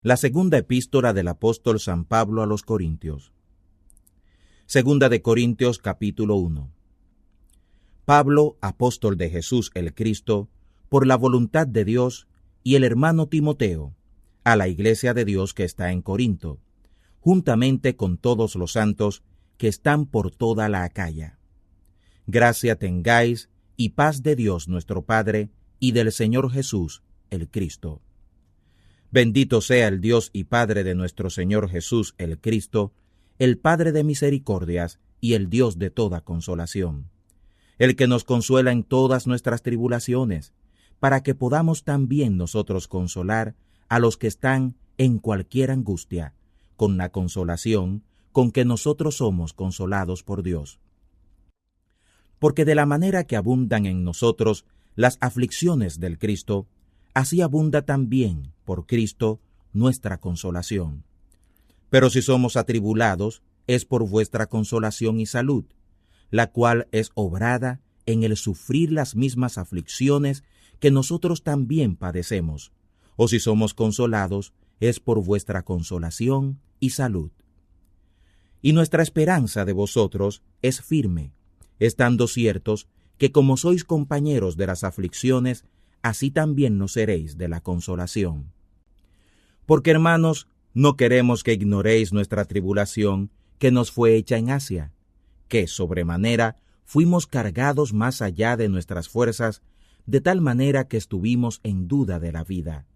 La segunda epístola del apóstol San Pablo a los Corintios. Segunda de Corintios capítulo 1. Pablo, apóstol de Jesús el Cristo, por la voluntad de Dios, y el hermano Timoteo, a la iglesia de Dios que está en Corinto, juntamente con todos los santos que están por toda la Acaya. Gracia tengáis y paz de Dios nuestro Padre y del Señor Jesús el Cristo. Bendito sea el Dios y Padre de nuestro Señor Jesús el Cristo, el Padre de misericordias y el Dios de toda consolación, el que nos consuela en todas nuestras tribulaciones, para que podamos también nosotros consolar a los que están en cualquier angustia, con la consolación con que nosotros somos consolados por Dios. Porque de la manera que abundan en nosotros las aflicciones del Cristo, así abunda también por Cristo nuestra consolación. Pero si somos atribulados, es por vuestra consolación y salud, la cual es obrada en el sufrir las mismas aflicciones que nosotros también padecemos, o si somos consolados, es por vuestra consolación y salud. Y nuestra esperanza de vosotros es firme, estando ciertos que como sois compañeros de las aflicciones, así también no seréis de la consolación. Porque, hermanos, no queremos que ignoréis nuestra tribulación que nos fue hecha en Asia, que sobremanera fuimos cargados más allá de nuestras fuerzas, de tal manera que estuvimos en duda de la vida.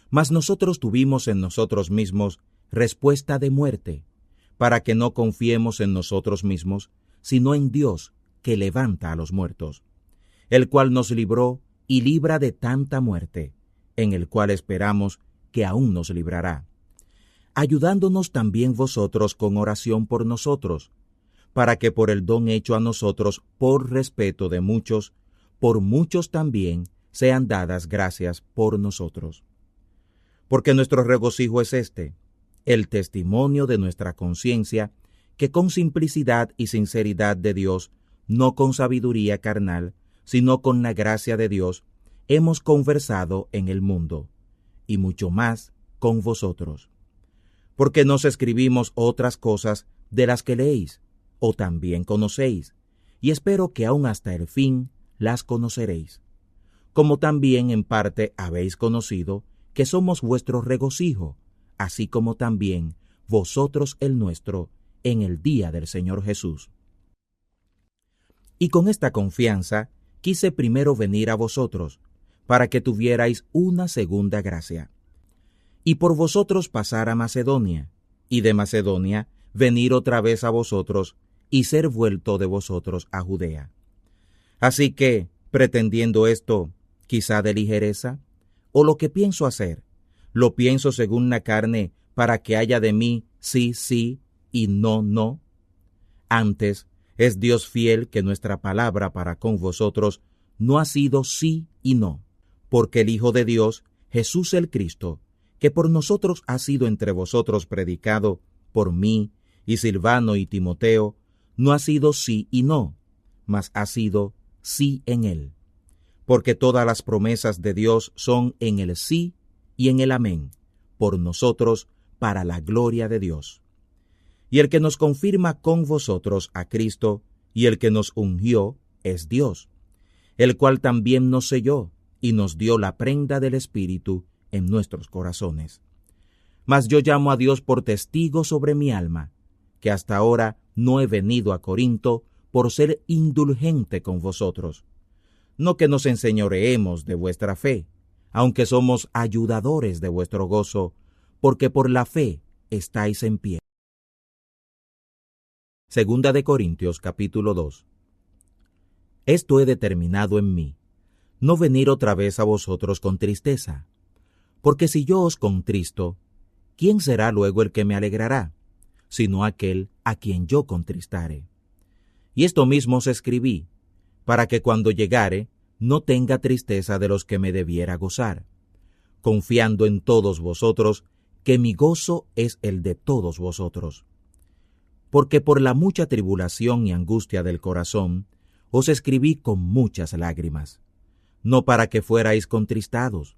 Mas nosotros tuvimos en nosotros mismos respuesta de muerte, para que no confiemos en nosotros mismos, sino en Dios, que levanta a los muertos, el cual nos libró y libra de tanta muerte, en el cual esperamos que aún nos librará, ayudándonos también vosotros con oración por nosotros, para que por el don hecho a nosotros por respeto de muchos, por muchos también sean dadas gracias por nosotros. Porque nuestro regocijo es este, el testimonio de nuestra conciencia, que con simplicidad y sinceridad de Dios, no con sabiduría carnal, sino con la gracia de Dios, hemos conversado en el mundo, y mucho más con vosotros. Porque nos escribimos otras cosas de las que leéis, o también conocéis, y espero que aún hasta el fin las conoceréis. Como también en parte habéis conocido que somos vuestro regocijo, así como también vosotros el nuestro en el día del Señor Jesús. Y con esta confianza quise primero venir a vosotros, para que tuvierais una segunda gracia, y por vosotros pasar a Macedonia, y de Macedonia venir otra vez a vosotros, y ser vuelto de vosotros a Judea. Así que, pretendiendo esto, quizá de ligereza, o lo que pienso hacer, lo pienso según la carne, para que haya de mí sí, sí, y no, no. Antes, es Dios fiel que nuestra palabra para con vosotros no ha sido sí y no, porque el Hijo de Dios, Jesús el Cristo, que por nosotros ha sido entre vosotros predicado, por mí y Silvano y Timoteo, no ha sido sí y no, mas ha sido sí en él. Porque todas las promesas de Dios son en el sí y en el amén, por nosotros, para la gloria de Dios. Y el que nos confirma con vosotros a Cristo, y el que nos ungió, es Dios, el cual también nos selló, y nos dio la prenda del Espíritu en nuestros corazones. Mas yo llamo a Dios por testigo sobre mi alma, que hasta ahora no he venido a Corinto por ser indulgente con vosotros. No que nos enseñoreemos de vuestra fe, aunque somos ayudadores de vuestro gozo, porque por la fe estáis en pie. Segunda de Corintios capítulo 2. Esto he determinado en mí, no venir otra vez a vosotros con tristeza, porque si yo os contristo, ¿quién será luego el que me alegrará, sino aquel a quien yo contristare? Y esto mismo os escribí, para que cuando llegare no tenga tristeza de los que me debiera gozar, confiando en todos vosotros, que mi gozo es el de todos vosotros. Porque por la mucha tribulación y angustia del corazón, os escribí con muchas lágrimas, no para que fuerais contristados,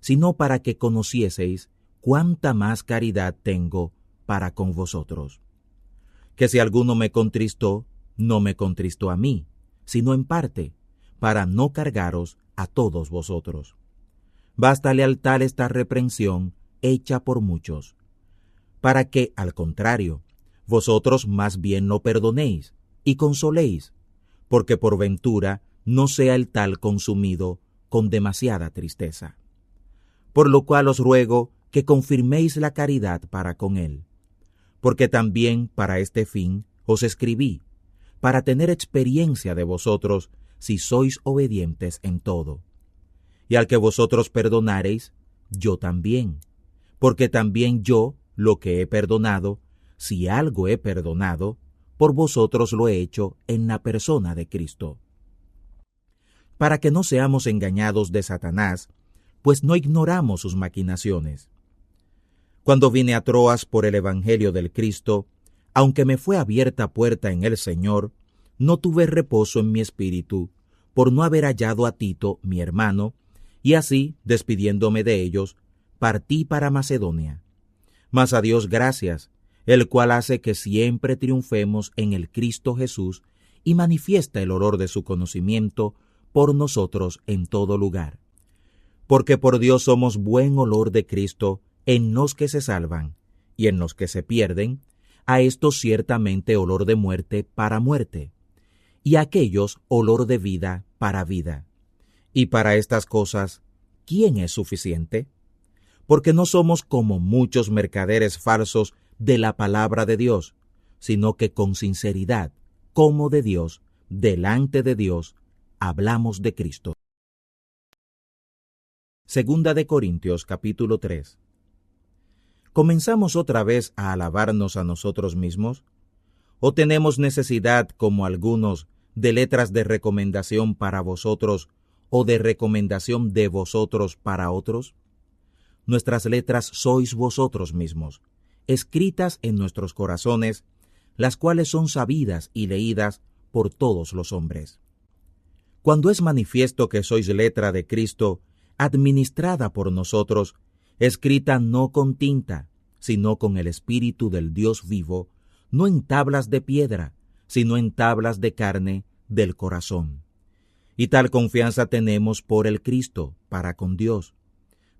sino para que conocieseis cuánta más caridad tengo para con vosotros. Que si alguno me contristó, no me contristó a mí, sino en parte, para no cargaros a todos vosotros. Bástale al tal esta reprensión hecha por muchos, para que, al contrario, vosotros más bien lo perdonéis y consoléis, porque por ventura no sea el tal consumido con demasiada tristeza. Por lo cual os ruego que confirméis la caridad para con él, porque también para este fin os escribí, para tener experiencia de vosotros si sois obedientes en todo. Y al que vosotros perdonareis, yo también, porque también yo lo que he perdonado, si algo he perdonado, por vosotros lo he hecho en la persona de Cristo. Para que no seamos engañados de Satanás, pues no ignoramos sus maquinaciones. Cuando vine a Troas por el Evangelio del Cristo, aunque me fue abierta puerta en el Señor, no tuve reposo en mi espíritu, por no haber hallado a Tito, mi hermano, y así, despidiéndome de ellos, partí para Macedonia. Mas a Dios gracias, el cual hace que siempre triunfemos en el Cristo Jesús y manifiesta el olor de su conocimiento por nosotros en todo lugar. Porque por Dios somos buen olor de Cristo en los que se salvan, y en los que se pierden, a estos ciertamente olor de muerte para muerte, y a aquellos olor de vida para vida. Y para estas cosas, ¿quién es suficiente? Porque no somos como muchos mercaderes falsos de la palabra de Dios, sino que con sinceridad, como de Dios, delante de Dios, hablamos de Cristo. Segunda de Corintios, capítulo 3. ¿Comenzamos otra vez a alabarnos a nosotros mismos? ¿O tenemos necesidad, como algunos, de letras de recomendación para vosotros o de recomendación de vosotros para otros? Nuestras letras sois vosotros mismos, escritas en nuestros corazones, las cuales son sabidas y leídas por todos los hombres. Cuando es manifiesto que sois letra de Cristo, administrada por nosotros, escrita no con tinta, sino con el Espíritu del Dios vivo, no en tablas de piedra, sino en tablas de carne del corazón. Y tal confianza tenemos por el Cristo, para con Dios.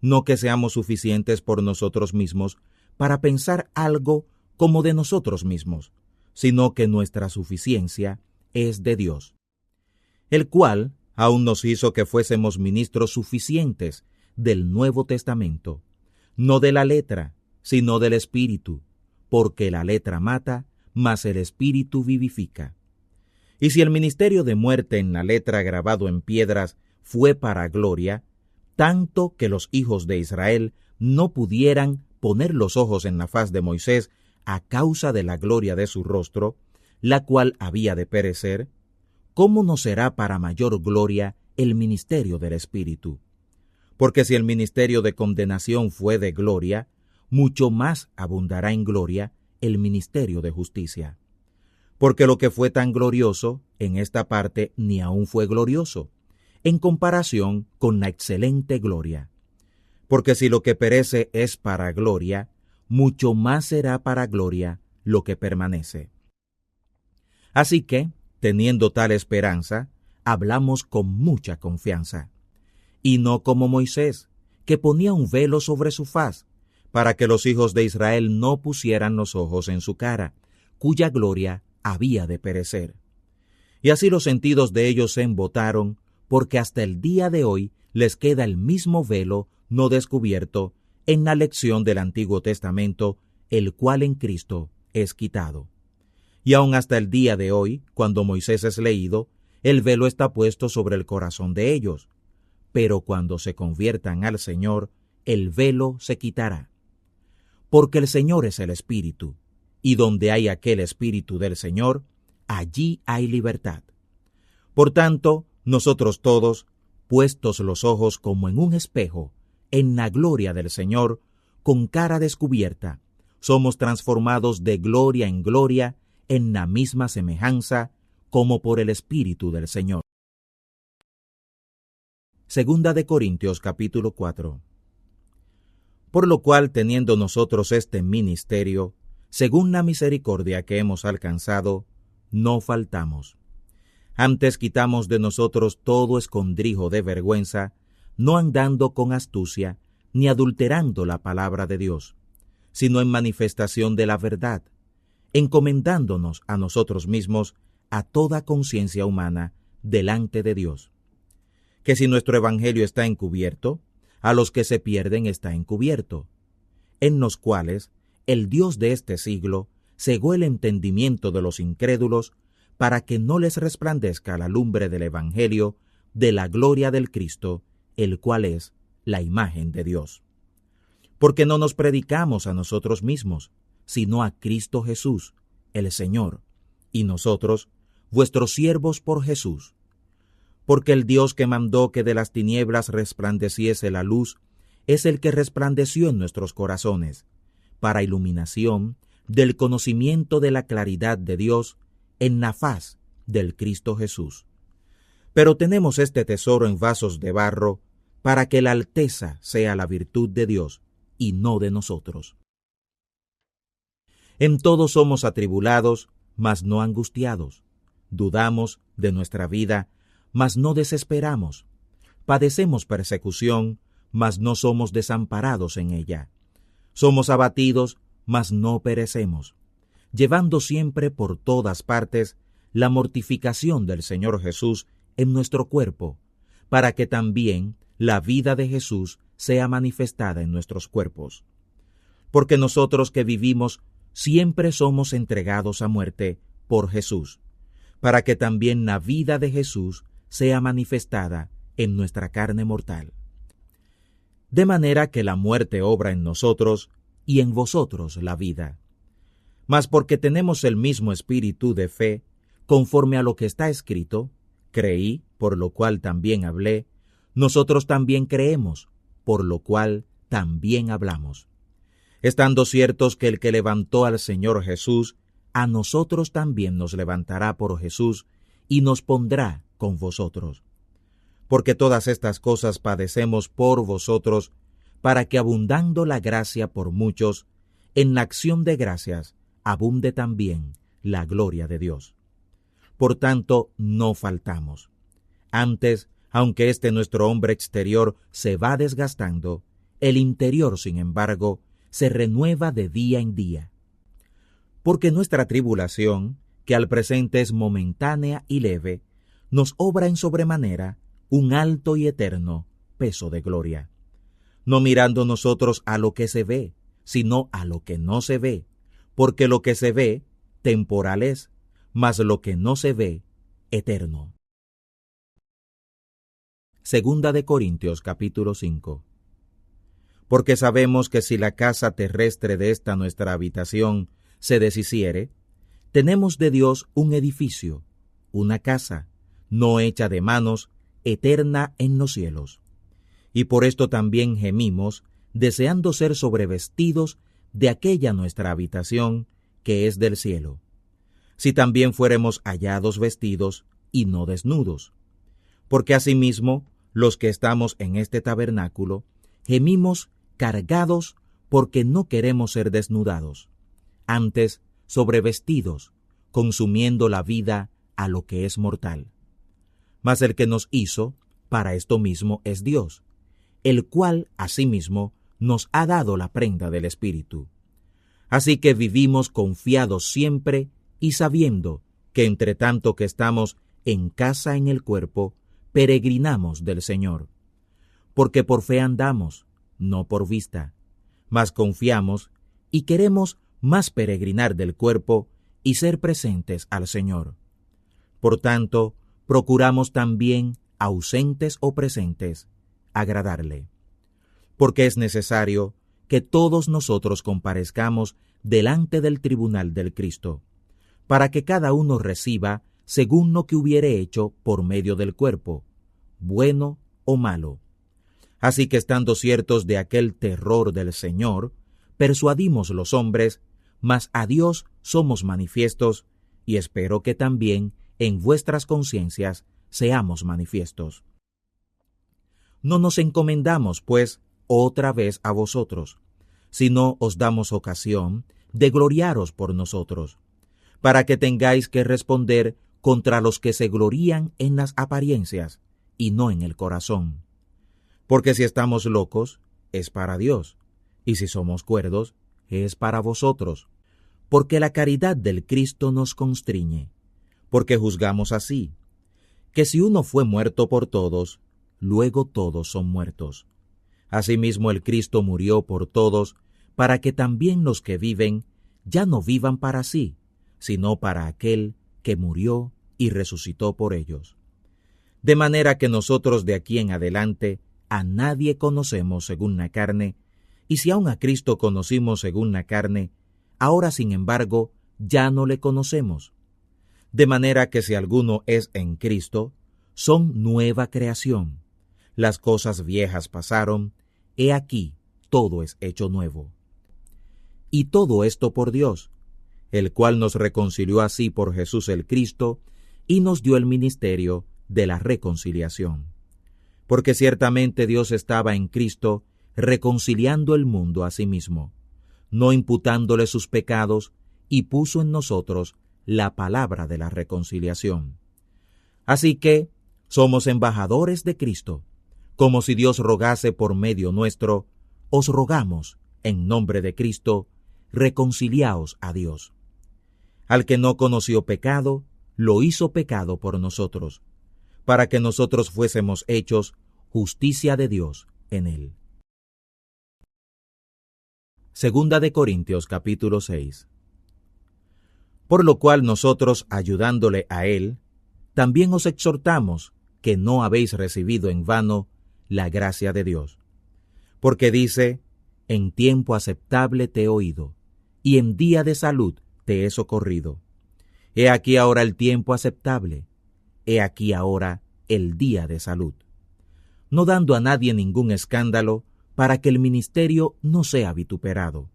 No que seamos suficientes por nosotros mismos para pensar algo como de nosotros mismos, sino que nuestra suficiencia es de Dios, el cual aún nos hizo que fuésemos ministros suficientes del Nuevo Testamento, no de la letra, sino del Espíritu, porque la letra mata, mas el Espíritu vivifica. Y si el ministerio de muerte en la letra grabado en piedras fue para gloria, tanto que los hijos de Israel no pudieran poner los ojos en la faz de Moisés a causa de la gloria de su rostro, la cual había de perecer, ¿cómo no será para mayor gloria el ministerio del Espíritu? Porque si el ministerio de condenación fue de gloria, mucho más abundará en gloria el ministerio de justicia. Porque lo que fue tan glorioso, en esta parte ni aún fue glorioso, en comparación con la excelente gloria. Porque si lo que perece es para gloria, mucho más será para gloria lo que permanece. Así que, teniendo tal esperanza, hablamos con mucha confianza, y no como Moisés, que ponía un velo sobre su faz, para que los hijos de Israel no pusieran los ojos en su cara, cuya gloria había de perecer. Y así los sentidos de ellos se embotaron, porque hasta el día de hoy les queda el mismo velo no descubierto en la lección del Antiguo Testamento, el cual en Cristo es quitado. Y aun hasta el día de hoy, cuando Moisés es leído, el velo está puesto sobre el corazón de ellos. Pero cuando se conviertan al Señor, el velo se quitará. Porque el Señor es el Espíritu, y donde hay aquel Espíritu del Señor, allí hay libertad. Por tanto, nosotros todos, puestos los ojos como en un espejo, en la gloria del Señor, con cara descubierta, somos transformados de gloria en gloria, en la misma semejanza, como por el Espíritu del Señor. Segunda de Corintios capítulo 4. Por lo cual, teniendo nosotros este ministerio, según la misericordia que hemos alcanzado, no faltamos. Antes quitamos de nosotros todo escondrijo de vergüenza, no andando con astucia, ni adulterando la palabra de Dios, sino en manifestación de la verdad, encomendándonos a nosotros mismos a toda conciencia humana delante de Dios. Que si nuestro evangelio está encubierto, a los que se pierden está encubierto, en los cuales el Dios de este siglo cegó el entendimiento de los incrédulos para que no les resplandezca la lumbre del evangelio de la gloria del Cristo, el cual es la imagen de Dios. Porque no nos predicamos a nosotros mismos, sino a Cristo Jesús, el Señor, y nosotros, vuestros siervos por Jesús. Porque el Dios que mandó que de las tinieblas resplandeciese la luz, es el que resplandeció en nuestros corazones, para iluminación del conocimiento de la claridad de Dios en la faz del Cristo Jesús. Pero tenemos este tesoro en vasos de barro, para que la alteza sea la virtud de Dios, y no de nosotros. En todo somos atribulados, mas no angustiados. Dudamos de nuestra vida, mas no desesperamos. Padecemos persecución, mas no somos desamparados en ella. Somos abatidos, mas no perecemos, llevando siempre por todas partes la mortificación del Señor Jesús en nuestro cuerpo, para que también la vida de Jesús sea manifestada en nuestros cuerpos. Porque nosotros que vivimos siempre somos entregados a muerte por Jesús, para que también la vida de Jesús sea manifestada en nuestra carne mortal. De manera que la muerte obra en nosotros y en vosotros la vida. Mas porque tenemos el mismo espíritu de fe, conforme a lo que está escrito, creí, por lo cual también hablé, nosotros también creemos, por lo cual también hablamos. Estando ciertos que el que levantó al Señor Jesús, a nosotros también nos levantará por Jesús y nos pondrá con vosotros. Porque todas estas cosas padecemos por vosotros, para que abundando la gracia por muchos, en la acción de gracias abunde también la gloria de Dios. Por tanto, no faltamos. Antes, aunque este nuestro hombre exterior se va desgastando, el interior, sin embargo, se renueva de día en día. Porque nuestra tribulación, que al presente es momentánea y leve, nos obra en sobremanera un alto y eterno peso de gloria, no mirando nosotros a lo que se ve, sino a lo que no se ve, porque lo que se ve, temporal es, mas lo que no se ve, eterno. Segunda de Corintios capítulo 5. Porque sabemos que si la casa terrestre de esta nuestra habitación se deshiciere, tenemos de Dios un edificio, una casa, no hecha de manos, eterna en los cielos. Y por esto también gemimos, deseando ser sobrevestidos de aquella nuestra habitación que es del cielo, si también fuéremos hallados vestidos y no desnudos. Porque asimismo, los que estamos en este tabernáculo, gemimos cargados porque no queremos ser desnudados, antes sobrevestidos, consumiendo la vida a lo que es mortal. Mas el que nos hizo, para esto mismo es Dios, el cual asimismo nos ha dado la prenda del Espíritu. Así que vivimos confiados siempre y sabiendo que entre tanto que estamos en casa en el cuerpo, peregrinamos del Señor. Porque por fe andamos, no por vista, mas confiamos y queremos más peregrinar del cuerpo y ser presentes al Señor. Por tanto, procuramos también, ausentes o presentes, agradarle. Porque es necesario que todos nosotros comparezcamos delante del tribunal del Cristo, para que cada uno reciba según lo que hubiere hecho por medio del cuerpo, bueno o malo. Así que estando ciertos de aquel terror del Señor, persuadimos los hombres, mas a Dios somos manifiestos, y espero que también en vuestras conciencias seamos manifiestos. No nos encomendamos, pues, otra vez a vosotros, sino os damos ocasión de gloriaros por nosotros, para que tengáis que responder contra los que se glorían en las apariencias y no en el corazón. Porque si estamos locos, es para Dios, y si somos cuerdos, es para vosotros. Porque la caridad del Cristo nos constriñe, porque juzgamos así, que si uno fue muerto por todos, luego todos son muertos. Asimismo el Cristo murió por todos, para que también los que viven ya no vivan para sí, sino para aquel que murió y resucitó por ellos. De manera que nosotros de aquí en adelante a nadie conocemos según la carne, y si aun a Cristo conocimos según la carne, ahora sin embargo ya no le conocemos. De manera que si alguno es en Cristo, son nueva creación. Las cosas viejas pasaron, he aquí, todo es hecho nuevo. Y todo esto por Dios, el cual nos reconcilió así por Jesús el Cristo, y nos dio el ministerio de la reconciliación. Porque ciertamente Dios estaba en Cristo reconciliando el mundo a sí mismo, no imputándole sus pecados, y puso en nosotros la palabra de la reconciliación. Así que somos embajadores de Cristo, como si Dios rogase por medio nuestro, os rogamos, en nombre de Cristo, reconciliaos a Dios. Al que no conoció pecado, lo hizo pecado por nosotros, para que nosotros fuésemos hechos justicia de Dios en él. Segunda de Corintios capítulo 6. Por lo cual nosotros, ayudándole a él, también os exhortamos que no habéis recibido en vano la gracia de Dios. Porque dice, en tiempo aceptable te he oído, y en día de salud te he socorrido. He aquí ahora el tiempo aceptable, he aquí ahora el día de salud. No dando a nadie ningún escándalo, para que el ministerio no sea vituperado.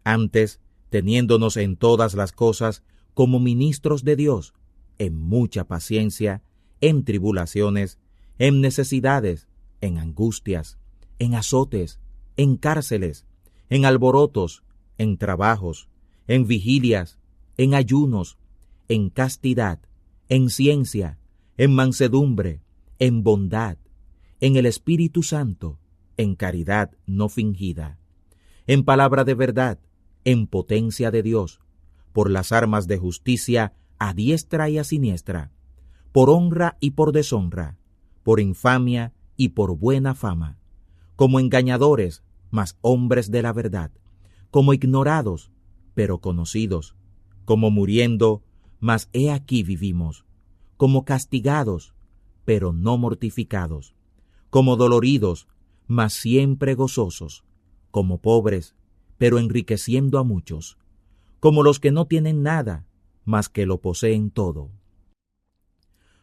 Antes, teniéndonos en todas las cosas como ministros de Dios, en mucha paciencia, en tribulaciones, en necesidades, en angustias, en azotes, en cárceles, en alborotos, en trabajos, en vigilias, en ayunos, en castidad, en ciencia, en mansedumbre, en bondad, en el Espíritu Santo, en caridad no fingida, en palabra de verdad, en potencia de Dios, por las armas de justicia a diestra y a siniestra, por honra y por deshonra, por infamia y por buena fama, como engañadores, mas hombres de la verdad, como ignorados, pero conocidos, como muriendo, mas he aquí vivimos, como castigados, pero no mortificados, como doloridos, mas siempre gozosos, como pobres, pero enriqueciendo a muchos, como los que no tienen nada, mas que lo poseen todo.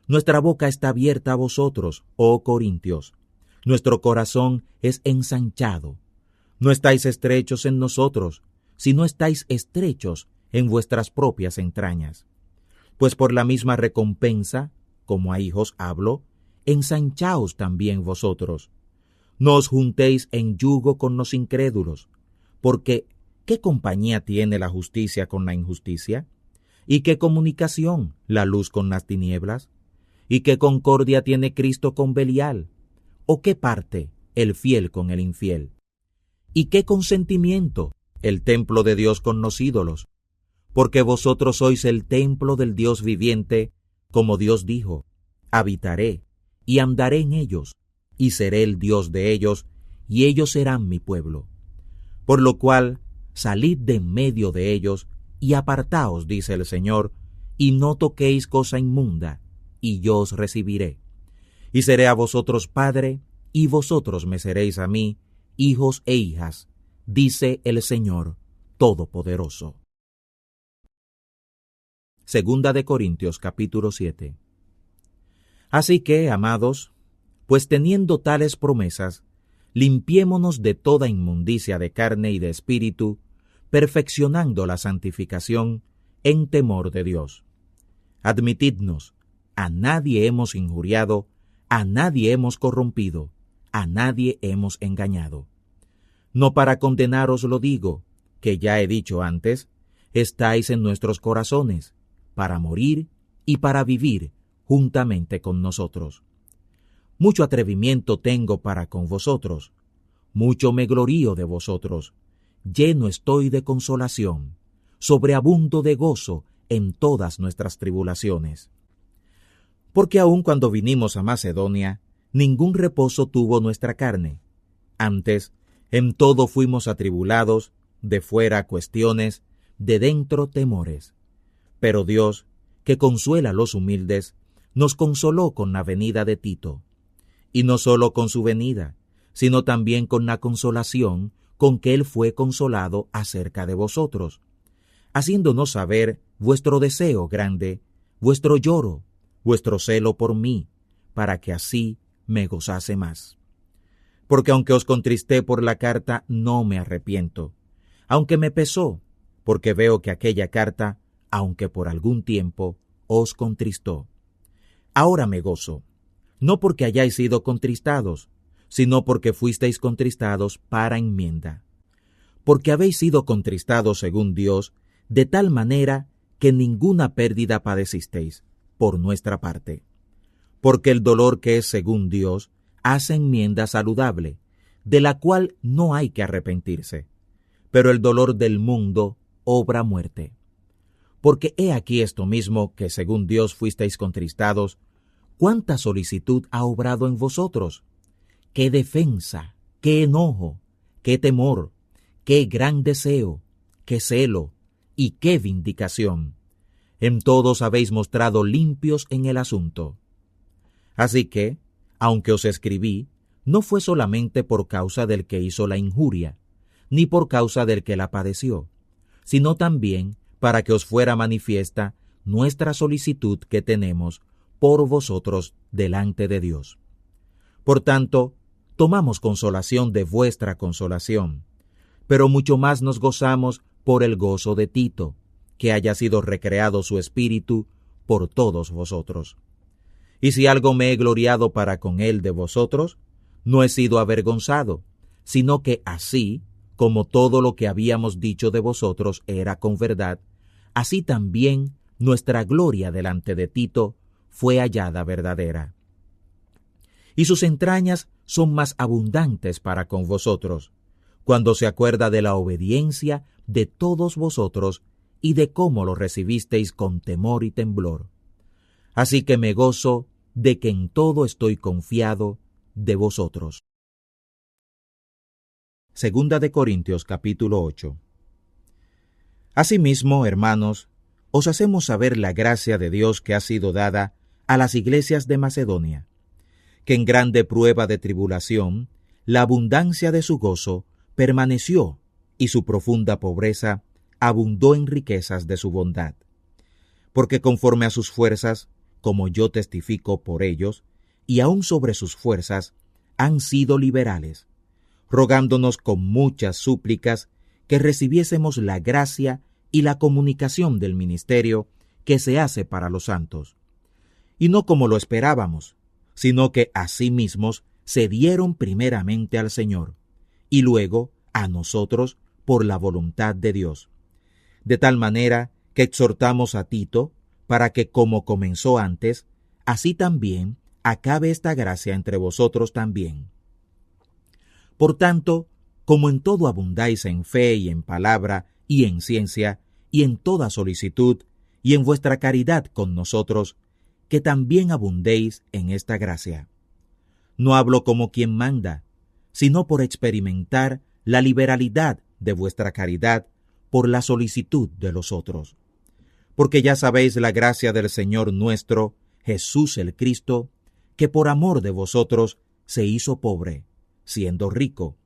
Nuestra boca está abierta a vosotros, oh Corintios, nuestro corazón es ensanchado. No estáis estrechos en nosotros, sino estáis estrechos en vuestras propias entrañas. Pues por la misma recompensa, como a hijos hablo, ensanchaos también vosotros. No os juntéis en yugo con los incrédulos, porque ¿qué compañía tiene la justicia con la injusticia? ¿Y qué comunicación la luz con las tinieblas? ¿Y qué concordia tiene Cristo con Belial? ¿O qué parte el fiel con el infiel? ¿Y qué consentimiento el templo de Dios con los ídolos? Porque vosotros sois el templo del Dios viviente, como Dios dijo, habitaré y andaré en ellos, y seré el Dios de ellos, y ellos serán mi pueblo. Por lo cual, salid de en medio de ellos, y apartaos, dice el Señor, y no toquéis cosa inmunda, y yo os recibiré. Y seré a vosotros padre, y vosotros me seréis a mí, hijos e hijas, dice el Señor Todopoderoso. Segunda de Corintios capítulo 7. Así que, amados, pues teniendo tales promesas, limpiémonos de toda inmundicia de carne y de espíritu, perfeccionando la santificación en temor de Dios. Admitidnos, a nadie hemos injuriado, a nadie hemos corrompido, a nadie hemos engañado. No para condenaros lo digo, que ya he dicho antes, estáis en nuestros corazones, para morir y para vivir juntamente con nosotros. Mucho atrevimiento tengo para con vosotros, mucho me glorío de vosotros, lleno estoy de consolación, sobreabundo de gozo en todas nuestras tribulaciones. Porque aun cuando vinimos a Macedonia, ningún reposo tuvo nuestra carne. Antes, en todo fuimos atribulados, de fuera cuestiones, de dentro temores. Pero Dios, que consuela a los humildes, nos consoló con la venida de Tito. Y no solo con su venida, sino también con la consolación con que él fue consolado acerca de vosotros, haciéndonos saber vuestro deseo grande, vuestro lloro, vuestro celo por mí, para que así me gozase más. Porque aunque os contristé por la carta, no me arrepiento, aunque me pesó, porque veo que aquella carta, aunque por algún tiempo, os contristó. Ahora me gozo, no porque hayáis sido contristados, sino porque fuisteis contristados para enmienda. Porque habéis sido contristados según Dios, de tal manera que ninguna pérdida padecisteis, por nuestra parte. Porque el dolor que es según Dios hace enmienda saludable, de la cual no hay que arrepentirse. Pero el dolor del mundo obra muerte. Porque he aquí esto mismo que según Dios fuisteis contristados, ¿cuánta solicitud ha obrado en vosotros? ¡Qué defensa! ¡Qué enojo! ¡Qué temor! ¡Qué gran deseo! ¡Qué celo! ¡Y qué vindicación! En todos habéis mostrado limpios en el asunto. Así que, aunque os escribí, no fue solamente por causa del que hizo la injuria, ni por causa del que la padeció, sino también para que os fuera manifiesta nuestra solicitud que tenemos por vosotros delante de Dios. Por tanto, tomamos consolación de vuestra consolación, pero mucho más nos gozamos por el gozo de Tito, que haya sido recreado su espíritu por todos vosotros. Y si algo me he gloriado para con él de vosotros, no he sido avergonzado, sino que así, como todo lo que habíamos dicho de vosotros era con verdad, así también nuestra gloria delante de Tito fue hallada verdadera. Y sus entrañas son más abundantes para con vosotros, cuando se acuerda de la obediencia de todos vosotros y de cómo lo recibisteis con temor y temblor. Así que me gozo de que en todo estoy confiado de vosotros. Segunda de Corintios capítulo 8. Asimismo, hermanos, os hacemos saber la gracia de Dios que ha sido dada a las iglesias de Macedonia, que en grande prueba de tribulación, la abundancia de su gozo permaneció, y su profunda pobreza abundó en riquezas de su bondad. Porque conforme a sus fuerzas, como yo testifico por ellos, y aun sobre sus fuerzas, han sido liberales, rogándonos con muchas súplicas que recibiésemos la gracia y la comunicación del ministerio que se hace para los santos. Y no como lo esperábamos, sino que a sí mismos se dieron primeramente al Señor, y luego a nosotros por la voluntad de Dios. De tal manera que exhortamos a Tito, para que como comenzó antes, así también acabe esta gracia entre vosotros también. Por tanto, como en todo abundáis en fe y en palabra y en ciencia y en toda solicitud y en vuestra caridad con nosotros, que también abundéis en esta gracia. No hablo como quien manda, sino por experimentar la liberalidad de vuestra caridad por la solicitud de los otros. Porque ya sabéis la gracia del Señor nuestro, Jesús el Cristo, que por amor de vosotros se hizo pobre, siendo rico,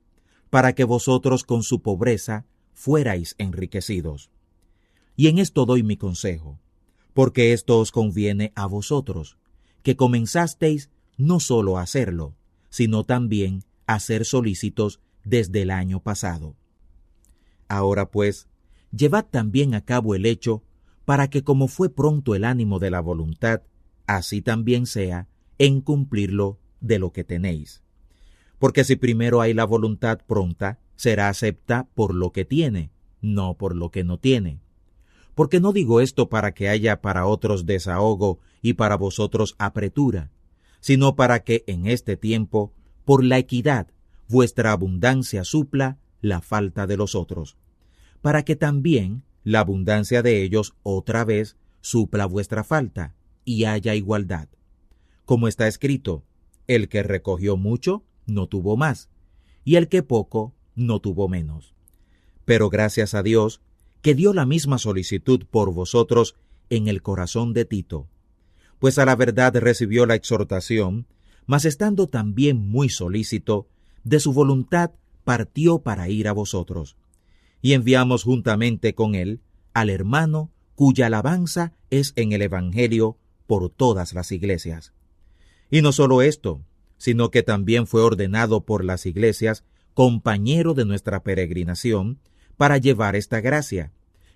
para que vosotros con su pobreza fuerais enriquecidos. Y en esto doy mi consejo, porque esto os conviene a vosotros, que comenzasteis no solo a hacerlo, sino también a ser solícitos desde el año pasado. Ahora pues, llevad también a cabo el hecho, para que como fue pronto el ánimo de la voluntad, así también sea en cumplirlo de lo que tenéis. Porque si primero hay la voluntad pronta, será acepta por lo que tiene, no por lo que no tiene. Porque no digo esto para que haya para otros desahogo y para vosotros apretura, sino para que en este tiempo, por la equidad, vuestra abundancia supla la falta de los otros, para que también la abundancia de ellos otra vez supla vuestra falta, y haya igualdad. Como está escrito, el que recogió mucho no tuvo más, y el que poco no tuvo menos. Pero gracias a Dios, que dio la misma solicitud por vosotros en el corazón de Tito, pues a la verdad recibió la exhortación, mas estando también muy solícito, de su voluntad partió para ir a vosotros. Y enviamos juntamente con él al hermano cuya alabanza es en el Evangelio por todas las iglesias. Y no solo esto, sino que también fue ordenado por las iglesias compañero de nuestra peregrinación para llevar esta gracia,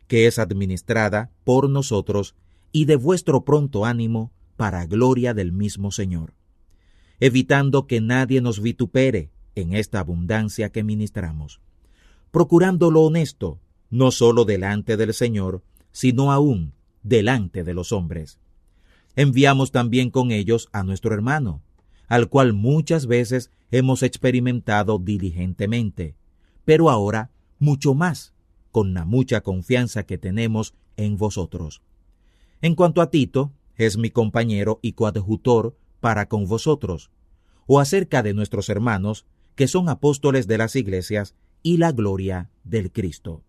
que es administrada por nosotros y de vuestro pronto ánimo para gloria del mismo Señor, evitando que nadie nos vitupere en esta abundancia que ministramos, procurando lo honesto, no solo delante del Señor, sino aún delante de los hombres. Enviamos también con ellos a nuestro hermano, al cual muchas veces hemos experimentado diligentemente, pero ahora mucho más, con la mucha confianza que tenemos en vosotros. En cuanto a Tito, es mi compañero y coadjutor para con vosotros, o acerca de nuestros hermanos, que son apóstoles de las iglesias y la gloria del Cristo.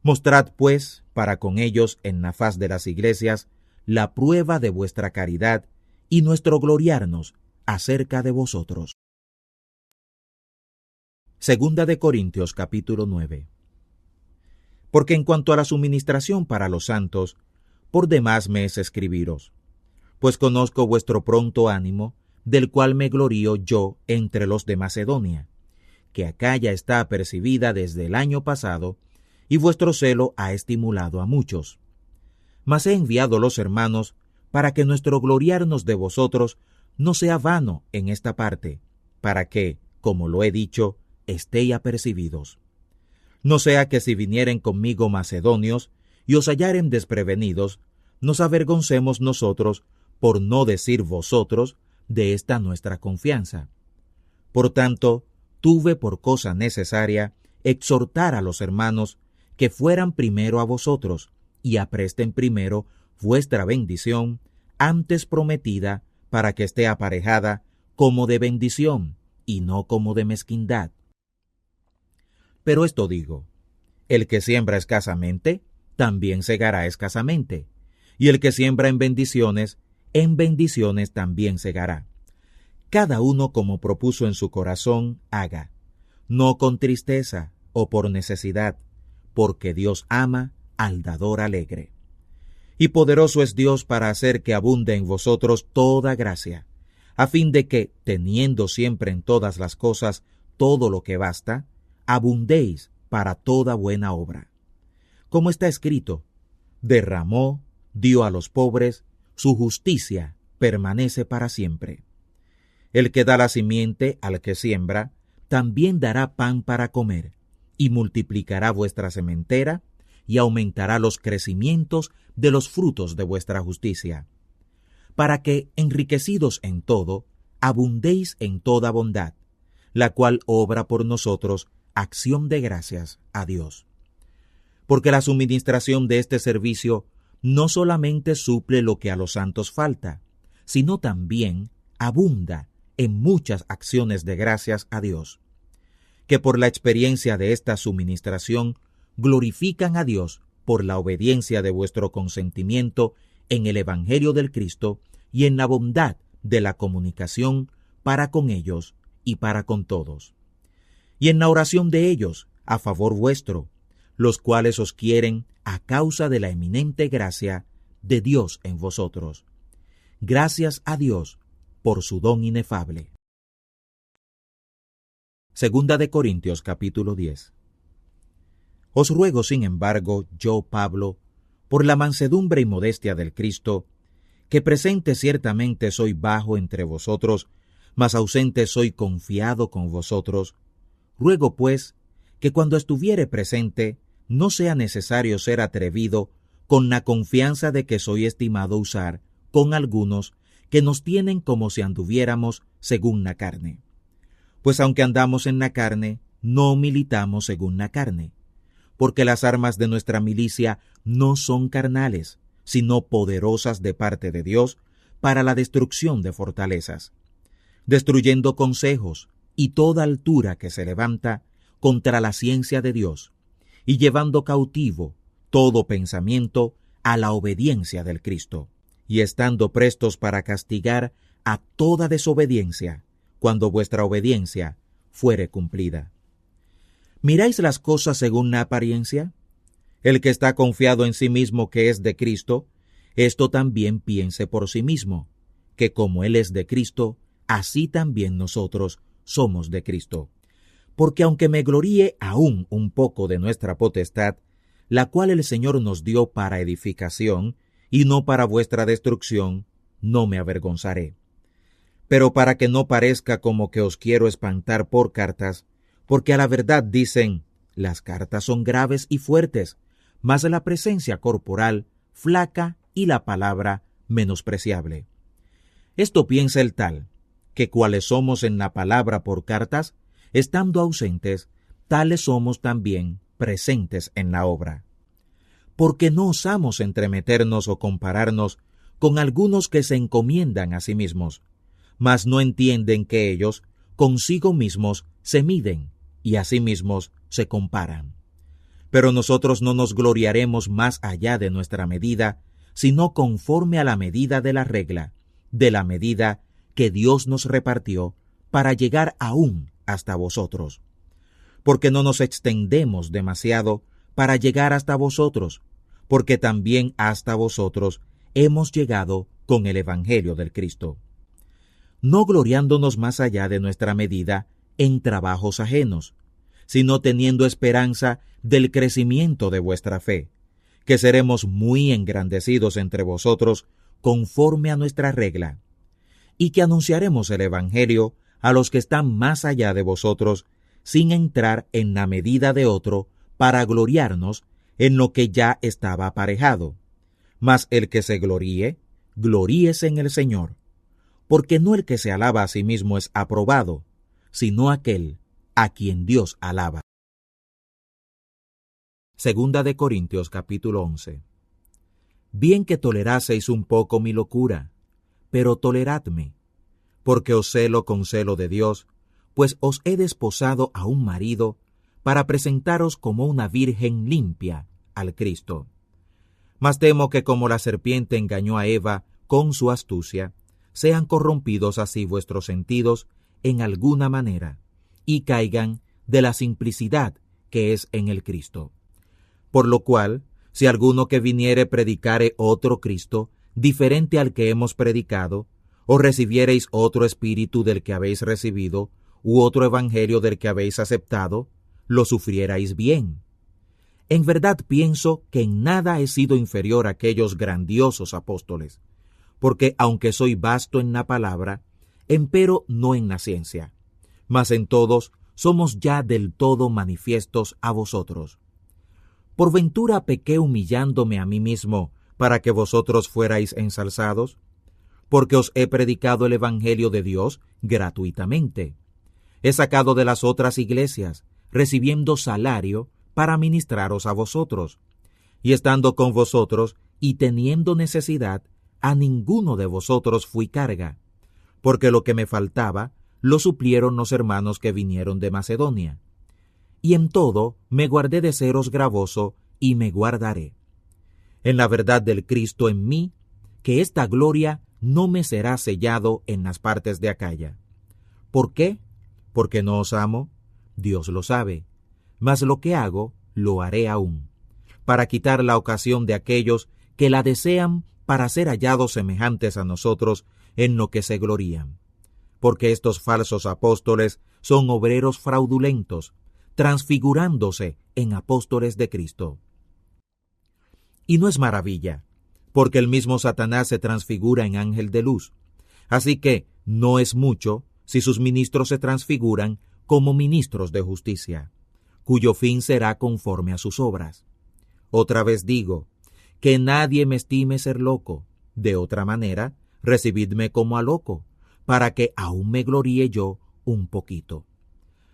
Mostrad, pues, para con ellos en la faz de las iglesias la prueba de vuestra caridad y nuestro gloriarnos acerca de vosotros. Segunda de Corintios capítulo 9. Porque en cuanto a la suministración para los santos, por demás me es escribiros, pues conozco vuestro pronto ánimo, del cual me glorío yo entre los de Macedonia, que Acaya está apercibida desde el año pasado, y vuestro celo ha estimulado a muchos. Mas he enviado los hermanos para que nuestro gloriarnos de vosotros no sea vano en esta parte, para que, como lo he dicho, estéis apercibidos. No sea que si vinieren conmigo macedonios y os hallaren desprevenidos, nos avergoncemos nosotros, por no decir vosotros, de esta nuestra confianza. Por tanto, tuve por cosa necesaria exhortar a los hermanos que fueran primero a vosotros y apresten primero vuestra bendición, antes prometida, para que esté aparejada como de bendición y no como de mezquindad. Pero esto digo, el que siembra escasamente, también segará escasamente, y el que siembra en bendiciones también segará. Cada uno como propuso en su corazón haga, no con tristeza o por necesidad, porque Dios ama al dador alegre. Y poderoso es Dios para hacer que abunde en vosotros toda gracia, a fin de que, teniendo siempre en todas las cosas todo lo que basta, abundéis para toda buena obra. Como está escrito, derramó, dio a los pobres, su justicia permanece para siempre. El que da la simiente al que siembra, también dará pan para comer, y multiplicará vuestra sementera, y aumentará los crecimientos de los frutos de vuestra justicia, para que, enriquecidos en todo, abundéis en toda bondad, la cual obra por nosotros acción de gracias a Dios. Porque la suministración de este servicio no solamente suple lo que a los santos falta, sino también abunda en muchas acciones de gracias a Dios, que por la experiencia de esta suministración glorifican a Dios por la obediencia de vuestro consentimiento en el Evangelio del Cristo y en la bondad de la comunicación para con ellos y para con todos. Y en la oración de ellos a favor vuestro, los cuales os quieren a causa de la eminente gracia de Dios en vosotros. Gracias a Dios por su don inefable. Segunda de Corintios capítulo 10. Os ruego, sin embargo, yo, Pablo, por la mansedumbre y modestia del Cristo, que presente ciertamente soy bajo entre vosotros, mas ausente soy confiado con vosotros, ruego pues que cuando estuviere presente, no sea necesario ser atrevido con la confianza de que soy estimado usar con algunos que nos tienen como si anduviéramos según la carne. Pues aunque andamos en la carne, no militamos según la carne, porque las armas de nuestra milicia no son carnales, sino poderosas de parte de Dios para la destrucción de fortalezas, destruyendo consejos y toda altura que se levanta contra la ciencia de Dios, y llevando cautivo todo pensamiento a la obediencia del Cristo, y estando prestos para castigar a toda desobediencia, cuando vuestra obediencia fuere cumplida. ¿Miráis las cosas según la apariencia? El que está confiado en sí mismo que es de Cristo, esto también piense por sí mismo, que como Él es de Cristo, así también nosotros somos de Cristo. Porque aunque me gloríe aún un poco de nuestra potestad, la cual el Señor nos dio para edificación, y no para vuestra destrucción, no me avergonzaré. Pero para que no parezca como que os quiero espantar por cartas, porque a la verdad dicen, las cartas son graves y fuertes, mas la presencia corporal flaca y la palabra menospreciable. Esto piensa el tal, que cuales somos en la palabra por cartas, estando ausentes, tales somos también presentes en la obra. Porque no osamos entremeternos o compararnos con algunos que se encomiendan a sí mismos, mas no entienden que ellos consigo mismos se miden y a sí mismos se comparan. Pero nosotros no nos gloriaremos más allá de nuestra medida, sino conforme a la medida de la regla, de la medida que Dios nos repartió para llegar aún hasta vosotros. Porque no nos extendemos demasiado para llegar hasta vosotros, porque también hasta vosotros hemos llegado con el Evangelio del Cristo. No gloriándonos más allá de nuestra medida en trabajos ajenos, sino teniendo esperanza del crecimiento de vuestra fe, que seremos muy engrandecidos entre vosotros conforme a nuestra regla, y que anunciaremos el Evangelio a los que están más allá de vosotros, sin entrar en la medida de otro, para gloriarnos en lo que ya estaba aparejado. Mas el que se gloríe, gloríese en el Señor, porque no el que se alaba a sí mismo es aprobado, sino aquel a quien Dios alaba. Segunda de Corintios capítulo 11. Bien que toleraseis un poco mi locura, pero toleradme, porque os celo con celo de Dios, pues os he desposado a un marido, para presentaros como una virgen limpia al Cristo. Mas temo que como la serpiente engañó a Eva con su astucia, sean corrompidos así vuestros sentidos en alguna manera, y caigan de la simplicidad que es en el Cristo. Por lo cual, si alguno que viniere predicare otro Cristo, diferente al que hemos predicado, o recibiereis otro espíritu del que habéis recibido, u otro evangelio del que habéis aceptado, lo sufrierais bien. En verdad pienso que en nada he sido inferior a aquellos grandiosos apóstoles, porque aunque soy vasto en la palabra, empero no en la ciencia, mas en todos somos ya del todo manifiestos a vosotros. ¿Por ventura pequé humillándome a mí mismo para que vosotros fuerais ensalzados? Porque os he predicado el Evangelio de Dios gratuitamente. He sacado de las otras iglesias, recibiendo salario para ministraros a vosotros. Y estando con vosotros y teniendo necesidad, a ninguno de vosotros fui carga, porque lo que me faltaba lo suplieron los hermanos que vinieron de Macedonia. Y en todo me guardé de seros gravoso y me guardaré. En la verdad del Cristo en mí, que esta gloria no me será sellado en las partes de Acaya. ¿Por qué? ¿Porque no os amo? Dios lo sabe. Mas lo que hago, lo haré aún, para quitar la ocasión de aquellos que la desean para ser hallados semejantes a nosotros en lo que se glorían. Porque estos falsos apóstoles son obreros fraudulentos, transfigurándose en apóstoles de Cristo. Y no es maravilla, porque el mismo Satanás se transfigura en ángel de luz. Así que no es mucho si sus ministros se transfiguran como ministros de justicia, cuyo fin será conforme a sus obras. Otra vez digo, que nadie me estime ser loco, de otra manera, recibidme como a loco, para que aún me gloríe yo un poquito.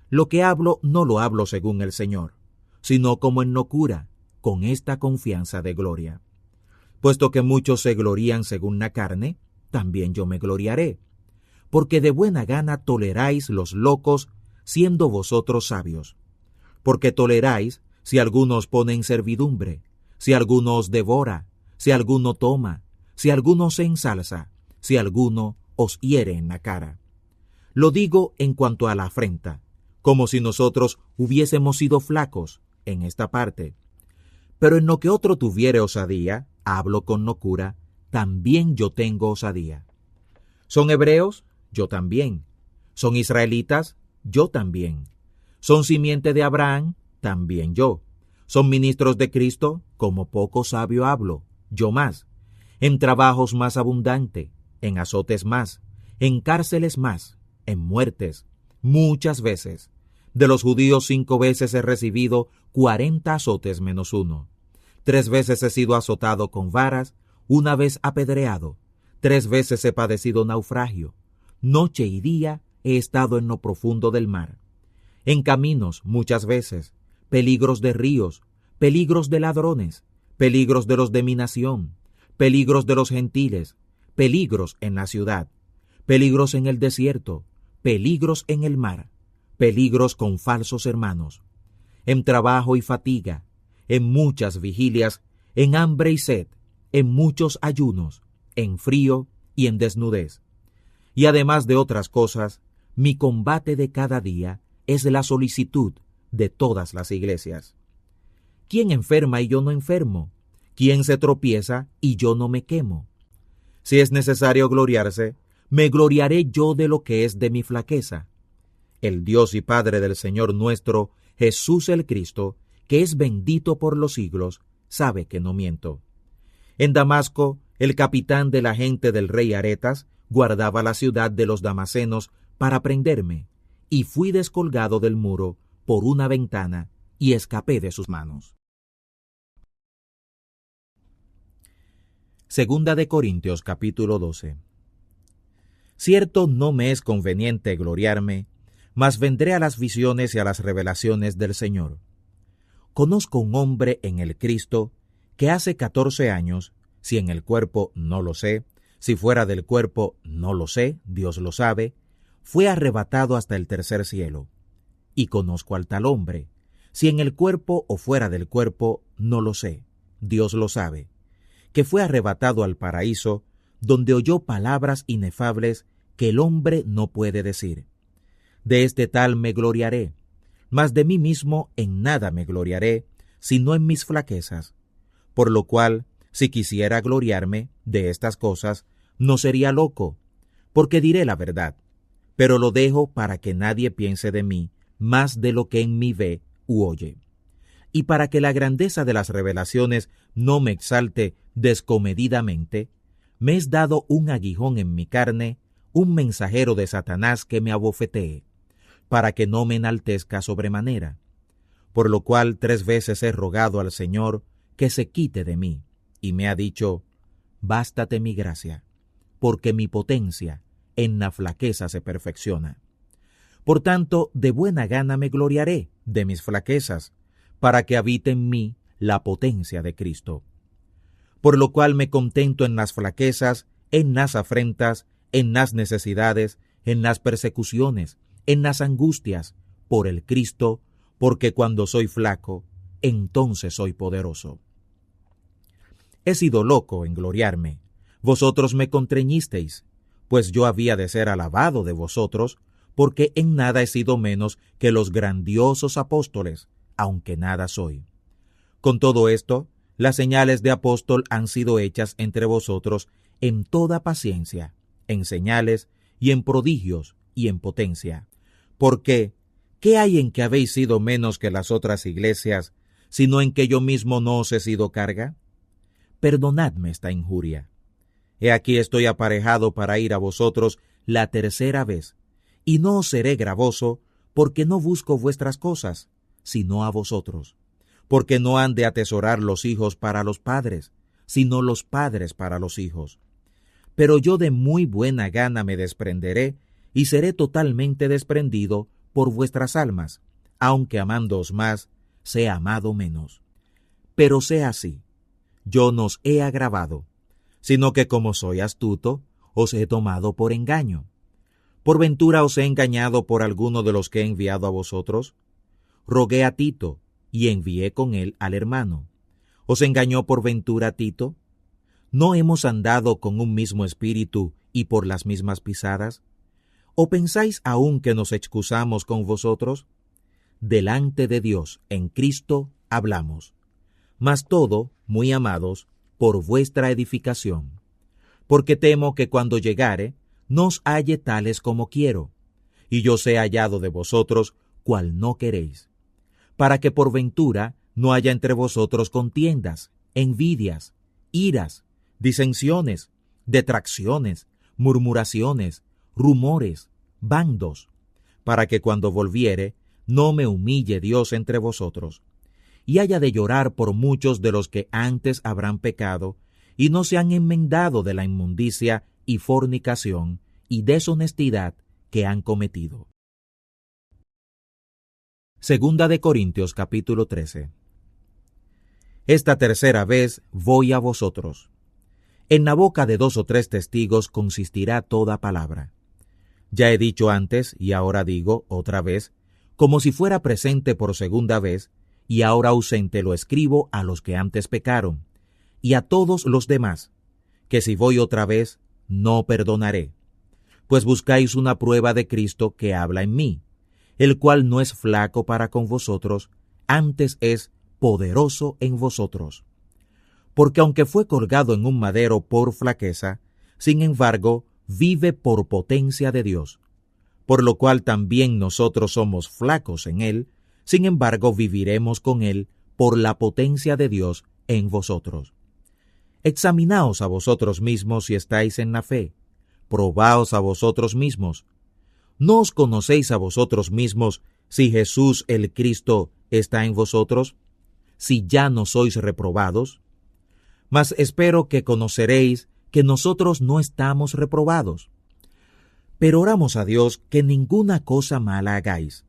Lo que hablo no lo hablo según el Señor, sino como en locura, con esta confianza de gloria. Puesto que muchos se glorían según la carne, también yo me gloriaré, porque de buena gana toleráis los locos, siendo vosotros sabios. Porque toleráis si alguno os pone en servidumbre, si alguno os devora, si alguno toma, si alguno se ensalza, si alguno os hiere en la cara. Lo digo en cuanto a la afrenta, como si nosotros hubiésemos sido flacos en esta parte. Pero en lo que otro tuviere osadía, hablo con locura, también yo tengo osadía. ¿Son hebreos? Yo también. ¿Son israelitas? Yo también. ¿Son simiente de Abraham? También yo. ¿Son ministros de Cristo? Como poco sabio hablo, yo más. En trabajos más abundante, en azotes más, en cárceles más, en muertes, muchas veces. De los judíos 5 veces he recibido 40 azotes menos 1. 3 veces he sido azotado con varas, 1 vez apedreado. 3 veces he padecido naufragio. Noche y día he estado en lo profundo del mar. En caminos muchas veces, peligros de ríos, peligros de ladrones, peligros de los de mi nación, peligros de los gentiles, peligros en la ciudad, peligros en el desierto, peligros en el mar, peligros con falsos hermanos, en trabajo y fatiga, en muchas vigilias, en hambre y sed, en muchos ayunos, en frío y en desnudez. Y además de otras cosas, mi combate de cada día es la solicitud de todas las iglesias. ¿Quién enferma y yo no enfermo? ¿Quién se tropieza y yo no me quemo? Si es necesario gloriarse, me gloriaré yo de lo que es de mi flaqueza. El Dios y Padre del Señor nuestro, Jesús el Cristo, que es bendito por los siglos, sabe que no miento. En Damasco, el capitán de la gente del rey Aretas guardaba la ciudad de los damasenos para prenderme, y fui descolgado del muro por una ventana y escapé de sus manos. Segunda de Corintios capítulo 12. Cierto no me es conveniente gloriarme, mas vendré a las visiones y a las revelaciones del Señor. Conozco un hombre en el Cristo que hace 14 años, si en el cuerpo no lo sé, si fuera del cuerpo no lo sé, Dios lo sabe, fue arrebatado hasta el tercer cielo. Y conozco al tal hombre, si en el cuerpo o fuera del cuerpo no lo sé, Dios lo sabe, que fue arrebatado al paraíso, donde oyó palabras inefables que el hombre no puede decir. De este tal me gloriaré, mas de mí mismo en nada me gloriaré, sino en mis flaquezas. Por lo cual, si quisiera gloriarme de estas cosas, no sería loco, porque diré la verdad, pero lo dejo para que nadie piense de mí más de lo que en mí ve u oye. Y para que la grandeza de las revelaciones no me exalte descomedidamente, me es dado un aguijón en mi carne, un mensajero de Satanás que me abofetee, para que no me enaltezca sobremanera. Por lo cual 3 veces he rogado al Señor que se quite de mí, y me ha dicho, bástate mi gracia, porque mi potencia en la flaqueza se perfecciona. Por tanto, de buena gana me gloriaré de mis flaquezas, para que habite en mí la potencia de Cristo. Por lo cual me contento en las flaquezas, en las afrentas, en las necesidades, en las persecuciones, en las angustias, por el Cristo, porque cuando soy flaco, entonces soy poderoso. He sido loco en gloriarme. Vosotros me constreñisteis, pues yo había de ser alabado de vosotros, porque en nada he sido menos que los grandiosos apóstoles, aunque nada soy. Con todo esto, las señales de apóstol han sido hechas entre vosotros en toda paciencia, en señales y en prodigios y en potencia. Porque, ¿qué hay en que habéis sido menos que las otras iglesias, sino en que yo mismo no os he sido carga? Perdonadme esta injuria. He aquí estoy aparejado para ir a vosotros la 3ª vez, y no os seré gravoso, porque no busco vuestras cosas, sino a vosotros, porque no han de atesorar los hijos para los padres, sino los padres para los hijos. Pero yo de muy buena gana me desprenderé, y seré totalmente desprendido por vuestras almas, aunque amándoos más, sea amado menos. Pero sea así, yo no os he agravado, sino que como soy astuto, os he tomado por engaño. ¿Por ventura os he engañado por alguno de los que he enviado a vosotros? Rogué a Tito, y envié con él al hermano. ¿Os engañó por ventura Tito? ¿No hemos andado con un mismo espíritu y por las mismas pisadas? ¿O pensáis aún que nos excusamos con vosotros? Delante de Dios, en Cristo, hablamos. Mas todo, muy amados, por vuestra edificación. Porque temo que cuando llegare, no os halle tales como quiero, y yo sea hallado de vosotros, cual no queréis. Para que por ventura no haya entre vosotros contiendas, envidias, iras, disensiones, detracciones, murmuraciones, rumores, bandos, para que cuando volviere no me humille Dios entre vosotros, y haya de llorar por muchos de los que antes habrán pecado, y no se han enmendado de la inmundicia y fornicación y deshonestidad que han cometido. Segunda de Corintios capítulo 13. Esta tercera vez voy a vosotros. En la boca de 2 o 3 testigos consistirá toda palabra. Ya he dicho antes, y ahora digo otra vez, como si fuera presente por segunda vez, y ahora ausente lo escribo a los que antes pecaron, y a todos los demás, que si voy otra vez, no perdonaré. Pues buscáis una prueba de Cristo que habla en mí, el cual no es flaco para con vosotros, antes es poderoso en vosotros. Porque aunque fue colgado en un madero por flaqueza, sin embargo, vive por potencia de Dios, por lo cual también nosotros somos flacos en él, sin embargo viviremos con él por la potencia de Dios en vosotros. Examinaos a vosotros mismos si estáis en la fe, probaos a vosotros mismos. ¿No os conocéis a vosotros mismos si Jesús el Cristo está en vosotros? Si ya no sois reprobados. Mas espero que conoceréis que nosotros no estamos reprobados. Pero oramos a Dios que ninguna cosa mala hagáis,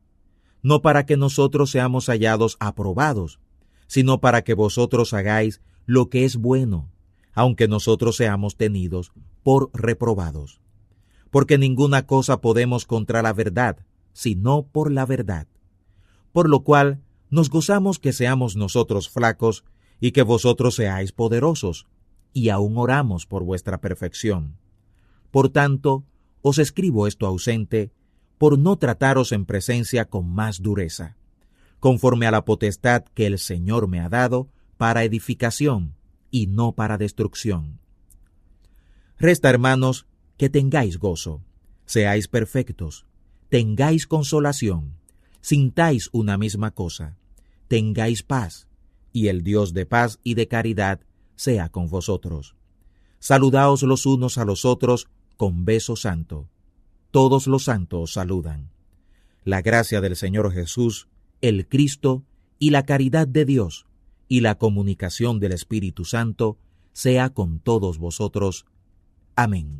no para que nosotros seamos hallados aprobados, sino para que vosotros hagáis lo que es bueno, aunque nosotros seamos tenidos por reprobados. Porque ninguna cosa podemos contra la verdad, sino por la verdad. Por lo cual nos gozamos que seamos nosotros flacos y que vosotros seáis poderosos, y aún oramos por vuestra perfección. Por tanto, os escribo esto ausente, por no trataros en presencia con más dureza, conforme a la potestad que el Señor me ha dado para edificación y no para destrucción. Resta, hermanos, que tengáis gozo, seáis perfectos, tengáis consolación, sintáis una misma cosa, tengáis paz, y el Dios de paz y de caridad sea con vosotros. Saludaos los unos a los otros con beso santo. Todos los santos os saludan. La gracia del Señor Jesús, el Cristo, y la caridad de Dios, y la comunicación del Espíritu Santo, sea con todos vosotros. Amén.